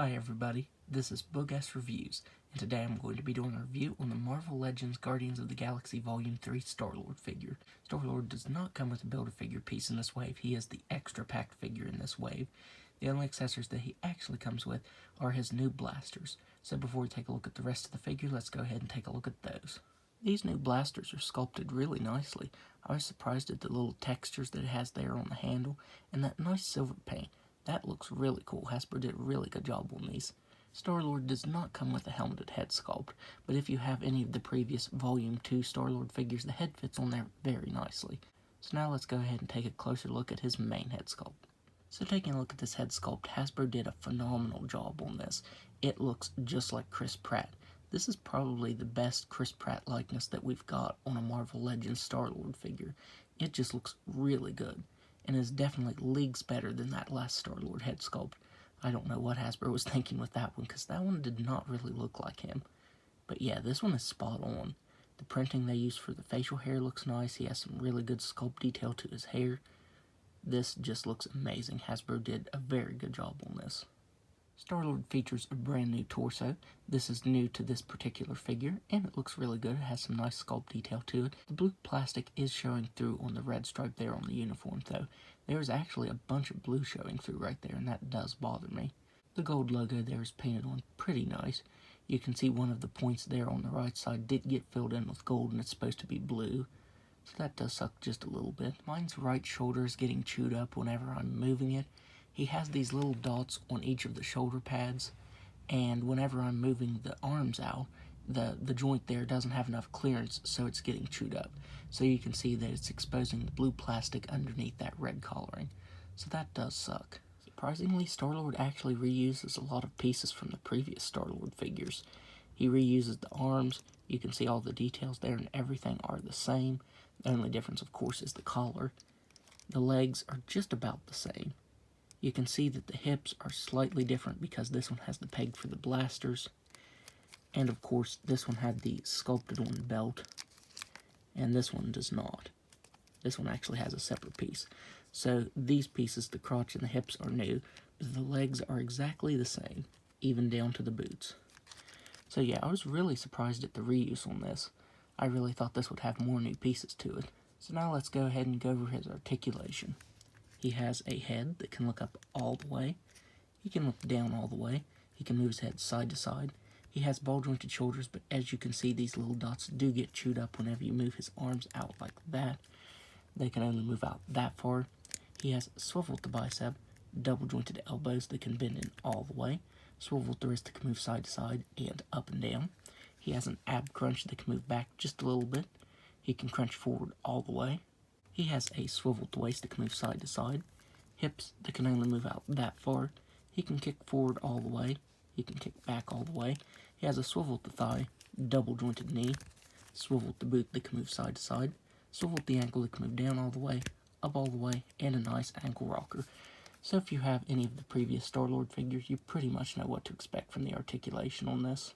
Hi everybody, this is Boog-S Reviews, and today I'm going to be doing a review on the Marvel Legends Guardians of the Galaxy Volume 3 Star-Lord figure. Star-Lord does not come with a Build-A-Figure piece in this wave, he is the extra packed figure in this wave. The only accessories that he actually comes with are his new blasters. So before we take a look at the rest of the figure, let's go ahead and take a look at those. These new blasters are sculpted really nicely. I was surprised at the little textures that it has there on the handle, and that nice silver paint. That looks really cool. Hasbro did a really good job on these. Star-Lord does not come with a helmeted head sculpt, but if you have any of the previous Volume 2 Star-Lord figures, the head fits on there very nicely. So now let's go ahead and take a closer look at his main head sculpt. So taking a look at this head sculpt, Hasbro did a phenomenal job on this. It looks just like Chris Pratt. This is probably the best Chris Pratt likeness that we've got on a Marvel Legends Star-Lord figure. It just looks really good, and is definitely leagues better than that last Star-Lord head sculpt. I don't know what Hasbro was thinking with that one, because that one did not really look like him. But yeah, this one is spot on. The printing they used for the facial hair looks nice. He has some really good sculpt detail to his hair. This just looks amazing. Hasbro did a very good job on this. Star-Lord features a brand new torso. This is new to this particular figure, and it looks really good. It has some nice sculpt detail to it. The blue plastic is showing through on the red stripe there on the uniform, though. There's actually a bunch of blue showing through right there, and that does bother me. The gold logo there is painted on pretty nice. You can see one of the points there on the right side did get filled in with gold, and it's supposed to be blue. So that does suck just a little bit. Mine's right shoulder is getting chewed up whenever I'm moving it. He has these little dots on each of the shoulder pads, and whenever I'm moving the arms out, the joint there doesn't have enough clearance, so it's getting chewed up. So you can see that it's exposing the blue plastic underneath that red collaring. So that does suck. Surprisingly, Star-Lord actually reuses a lot of pieces from the previous Star-Lord figures. He reuses the arms. You can see all the details there, and everything are the same. The only difference, of course, is the collar. The legs are just about the same. You can see that the hips are slightly different because this one has the peg for the blasters. And of course, this one had the sculpted on belt, and this one does not. This one actually has a separate piece. So these pieces, the crotch and the hips, are new, but the legs are exactly the same, even down to the boots. So yeah, I was really surprised at the reuse on this. I really thought this would have more new pieces to it. So now let's go ahead and go over his articulation. He has a head that can look up all the way. He can look down all the way. He can move his head side to side. He has ball-jointed shoulders, but as you can see, these little dots do get chewed up whenever you move his arms out like that. They can only move out that far. He has swivel at the bicep, double-jointed elbows that can bend in all the way, swivel at the wrist that can move side to side and up and down. He has an ab crunch that can move back just a little bit. He can crunch forward all the way. He has a swivel at the waist that can move side to side, hips that can only move out that far. He can kick forward all the way. He can kick back all the way. He has a swivel at the thigh, double jointed knee, swivel at the boot that can move side to side, swivel at the ankle that can move down all the way, up all the way, and a nice ankle rocker. So if you have any of the previous Star-Lord figures, you pretty much know what to expect from the articulation on this.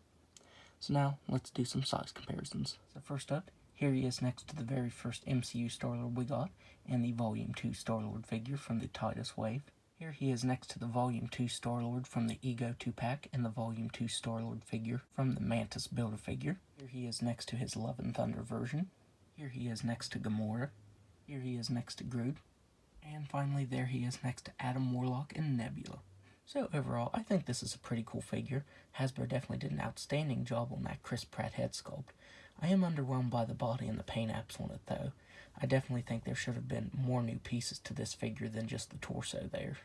So now, let's do some size comparisons. So first up, here he is next to the very first MCU Star-Lord we got, and the Volume 2 Star-Lord figure from the Titus wave. Here he is next to the Volume 2 Star-Lord from the Ego 2-pack, and the Volume 2 Star-Lord figure from the Mantis Build-A-Figure. Here he is next to his Love and Thunder version. Here he is next to Gamora. Here he is next to Groot. And finally, there he is next to Adam Warlock and Nebula. So overall, I think this is a pretty cool figure. Hasbro definitely did an outstanding job on that Chris Pratt head sculpt. I am underwhelmed by the body and the paint apps on it, though. I definitely think there should have been more new pieces to this figure than just the torso there.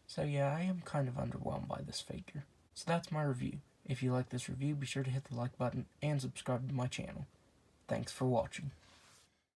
So yeah, I am kind of underwhelmed by this figure. So that's my review. If you like this review, be sure to hit the like button and subscribe to my channel. Thanks for watching.